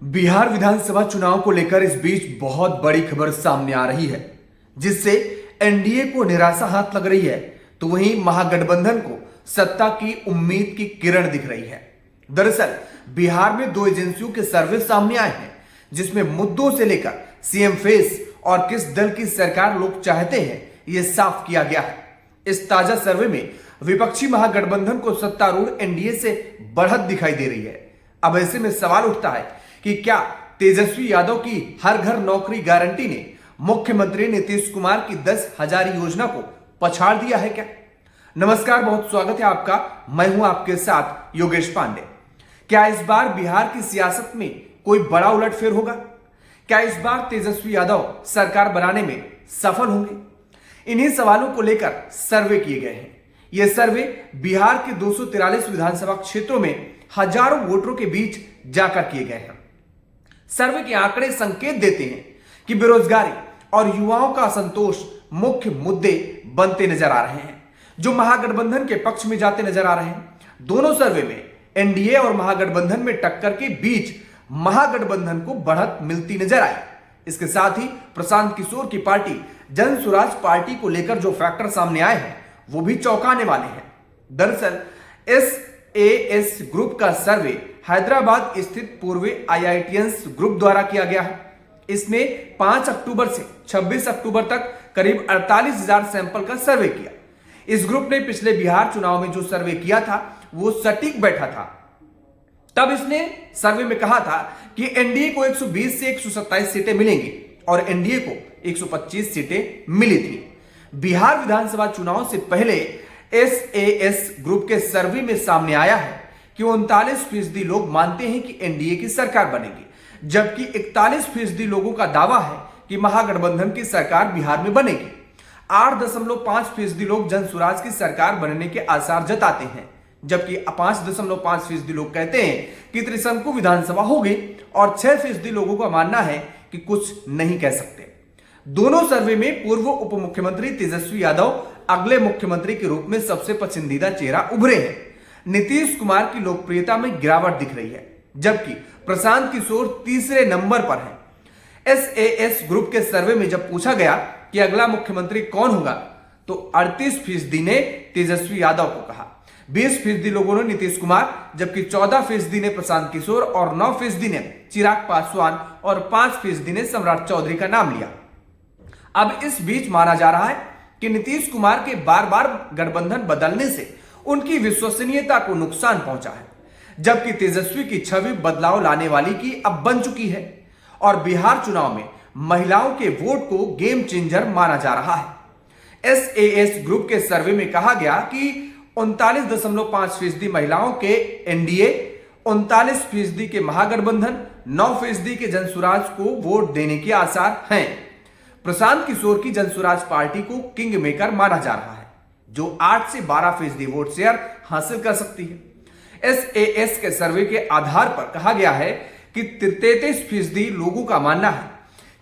बिहार विधानसभा चुनाव को लेकर इस बीच बहुत बड़ी खबर सामने आ रही है, जिससे एनडीए को निराशा हाथ लग रही है, तो वहीं महागठबंधन को सत्ता की उम्मीद की किरण दिख रही है। दरअसल बिहार में दो एजेंसियों के सर्वे सामने आए हैं, जिसमें मुद्दों से लेकर सीएम फेस और किस दल की सरकार लोग चाहते हैं, यह साफ किया गया है। इस ताजा सर्वे में विपक्षी महागठबंधन को सत्तारूढ़ एनडीए से बढ़त दिखाई दे रही है। अब ऐसे में सवाल उठता है कि क्या तेजस्वी यादव की हर घर नौकरी गारंटी ने मुख्यमंत्री नीतीश कुमार की 10,000 योजना को पछाड़ दिया है क्या? नमस्कार, बहुत स्वागत है आपका। मैं हूं आपके साथ योगेश पांडे। क्या इस बार बिहार की सियासत में कोई बड़ा उलटफेर होगा? क्या इस बार तेजस्वी यादव सरकार बनाने में सफल होंगे? इन्हीं सवालों को लेकर सर्वे किए गए हैं। यह सर्वे बिहार के 243 विधानसभा क्षेत्रों में हजारों वोटरों के बीच जाकर किए गए हैं। सर्वे के आंकड़े संकेत देते हैं कि बेरोजगारी और युवाओं का असंतोष मुख्य मुद्दे बनते नजर आ रहे हैं, जो महागठबंधन के पक्ष में जाते नजर आ रहे हैं। दोनों सर्वे में एनडीए और महागठबंधन में टक्कर के बीच महागठबंधन को बढ़त मिलती नजर आई। इसके साथ ही प्रशांत किशोर की पार्टी जन स्वराज पार्टी को लेकर जो फैक्टर सामने आए हैं, वो भी चौंकाने वाले हैं। दरअसल एसएएस ग्रुप का सर्वे हैदराबाद स्थित पूर्व आईआईटियंस ग्रुप द्वारा किया गया है। इसने 5 अक्टूबर से 26 अक्टूबर तक करीब 48,000 सैंपल का सर्वे किया। इस ग्रुप ने पिछले बिहार चुनाव में जो सर्वे किया था, वो सटीक बैठा था। तब इसने सर्वे में कहा था कि एनडीए को 120 से 127 सीटें मिलेंगी और एनडीए को 125 सीटें मिली थी। बिहार विधानसभा चुनाव से पहले एसएएस ग्रुप के सर्वे में सामने आया है कि 39% लोग मानते हैं कि एनडीए की सरकार बनेगी, जबकि 41% लोगों का दावा है कि महागठबंधन की सरकार बिहार में बनेगी। 8.5% लोग जन स्वराज की सरकार बनने के आसार जताते हैं, जबकि 5.5% लोग कहते हैं कि त्रिशंकु विधानसभा होगी और 6% लोगों का मानना है कि कुछ नहीं कह सकते। दोनों सर्वे में पूर्व उप मुख्यमंत्री तेजस्वी यादव अगले मुख्यमंत्री के रूप में सबसे पसंदीदा चेहरा उभरे हैं। नीतीश कुमार की लोकप्रियता में गिरावट दिख रही है, जबकि प्रशांत किशोर तीसरे नंबर पर हैं। एसएएस ग्रुप के सर्वे में जब पूछा गया कि अगला मुख्यमंत्री कौन होगा, तो 38% ने तेजस्वी यादव को कहा, 20% लोगों ने नीतीश कुमार, जबकि 14% ने प्रशांत किशोर और 9% ने चिराग पासवान और 5% ने सम्राट चौधरी का नाम लिया। अब इस बीच माना जा रहा है कि नीतीश कुमार के बार बार गठबंधन बदलने से उनकी विश्वसनीयता को नुकसान पहुंचा है, जबकि तेजस्वी की छवि बदलाव लाने वाली की अब बन चुकी है और बिहार चुनाव में महिलाओं के वोट को गेम चेंजर माना जा रहा है। एसएएस ग्रुप के सर्वे में कहा गया कि 39.5% महिलाओं के एनडीए, 39% के महागठबंधन, 9% के जनसुराज को वोट देने के आसार हैं। प्रशांत किशोर की जनसुराज पार्टी को किंग मेकर माना जा रहा है, जो 8 से 12% वोट शेयर हासिल कर सकती है। एसएएस के सर्वे के आधार पर कहा गया है कि 33% लोगों का मानना है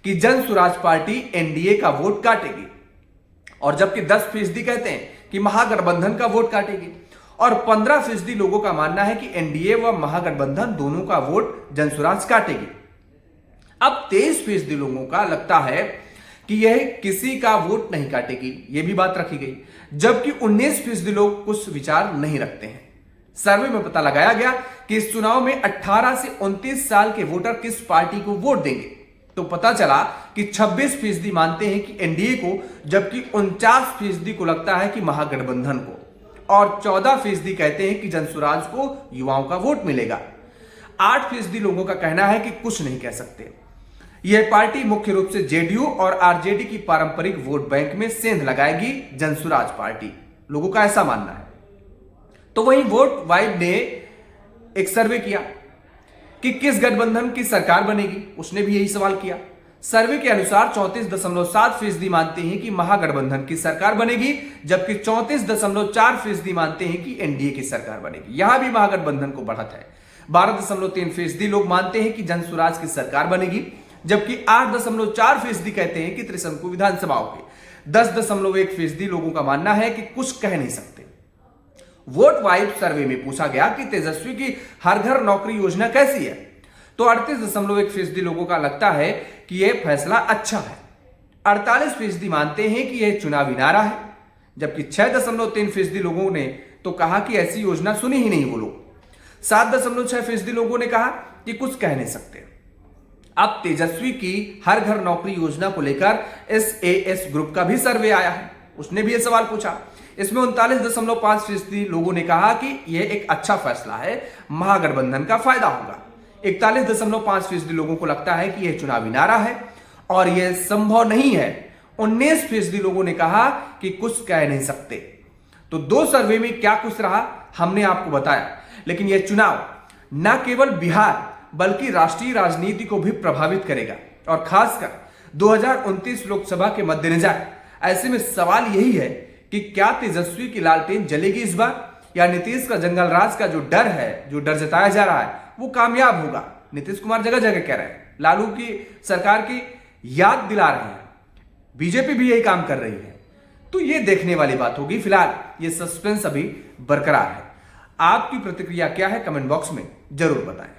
कि जनसुराज पार्टी एनडीए का वोट काटेगी, और जबकि 10% कहते हैं कि महागठबंधन का वोट काटेगी, और 15% लोगों का मानना है कि एनडीए व महागठबंधन दोनों का वोट जनसुराज काटेगी। अब 23% लोगों का लगता है कि यह किसी का वोट नहीं काटेगी, यह भी बात रखी गई, जबकि 19% लोग कुछ विचार नहीं रखते हैं। सर्वे में पता लगाया गया कि इस चुनाव में 18 से 29 साल के वोटर किस पार्टी को वोट देंगे, तो पता चला कि 26% मानते हैं कि एनडीए को, जबकि 49% को लगता है कि महागठबंधन को, और 14% कहते हैं कि जनसुराज को युवाओं का वोट मिलेगा। 8% लोगों का कहना है कि कुछ नहीं कह सकते। यह पार्टी मुख्य रूप से जेडीयू और आरजेडी की पारंपरिक वोट बैंक में सेंध लगाएगी, जनसुराज पार्टी, लोगों का ऐसा मानना है। तो वहीं वोट वाइब ने एक सर्वे किया कि किस गठबंधन की सरकार बनेगी, उसने भी यही सवाल किया। सर्वे के अनुसार 34.7% मानते हैं कि महागठबंधन की सरकार बनेगी, जबकि 34.4% मानते हैं कि एनडीए की सरकार बनेगी। यहां भी महागठबंधन को बढ़त है। 12.3% लोग मानते हैं कि जनसुराज की सरकार बनेगी, जबकि 8.4% कहते हैं कि त्रिशंकु विधानसभा होगी। 10.1% लोगों का मानना है कि कुछ कह नहीं सकते। वोट वाइब सर्वे में पूछा गया कि तेजस्वी की हर घर नौकरी योजना कैसी है, तो 38.1% लोगों का लगता है कि यह फैसला अच्छा है। 48% मानते हैं कि यह चुनावी नारा है, जबकि 6.3% लोगों ने तो कहा कि ऐसी योजना सुनी ही नहीं वो लोग। 7.6% लोगों ने कहा कि कुछ कह नहीं सकते। अब तेजस्वी की हर घर नौकरी योजना को लेकर SAS ग्रुप का भी सर्वे आया है, उसने भी यह सवाल पूछा। इसमें 39.5% लोगों ने कहा कि यह एक अच्छा फैसला है, महागठबंधन का फायदा होगा। 41.5% लोगों को लगता है कि यह चुनावी नारा है और यह संभव नहीं है। 19% लोगों ने कहा कि कुछ कह नहीं सकते। तो दो सर्वे में क्या कुछ रहा हमने आपको बताया, लेकिन यह चुनाव न केवल बिहार बल्कि राष्ट्रीय राजनीति को भी प्रभावित करेगा और खासकर 2029 लोकसभा के मद्देनजर। ऐसे में सवाल यही है कि क्या तेजस्वी की लालटेन जलेगी इस बार, या नीतीश का जंगल राज का जो डर जताया जा रहा है वो कामयाब होगा। नीतीश कुमार जगह जगह कह रहे हैं, लालू की सरकार की याद दिला रहे हैं, बीजेपी भी यही काम कर रही है। तो ये देखने वाली बात होगी। फिलहाल ये सस्पेंस अभी बरकरार है। आपकी प्रतिक्रिया क्या है कमेंट बॉक्स में जरूर बताएं।